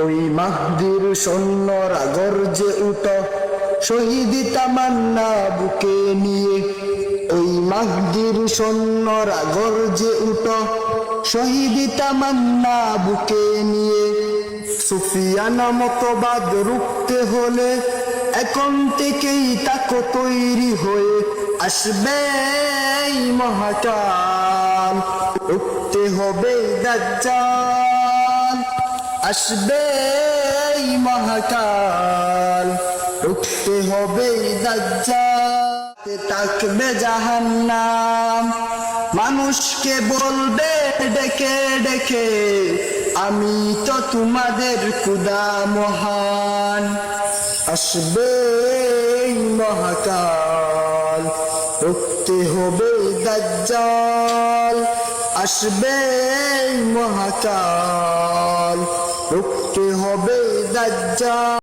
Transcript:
ওই মাহদির সৈন্যরা গর্জে উঠ, শহীদ তামান্না বুকে নিয়ে। ওই মাহদির সৈন্যরা গর্জে উঠ, শহীদ তামান্না বুকে নিয়ে। সুফিয়ানা মতবাদ রুখতে হলে এখন থেকেই তাকো তৈরি হয়ে। আসবে এই মহাকাল, রুখতে হবে দাজ্জাল। আসবে এই মহাকাল, রুখতে হবে দাজ্জাল। থাকবে জাহান্নাম, মানুষকে বলবে ডেকে ডেকে, আমি তো তোমাদের খোদা মহান। আসবে এই মহাকাল, রুখতে হবে দাজ্জাল। আসবে এই মহাকাল, রুখতে হবে দাজ্জাল।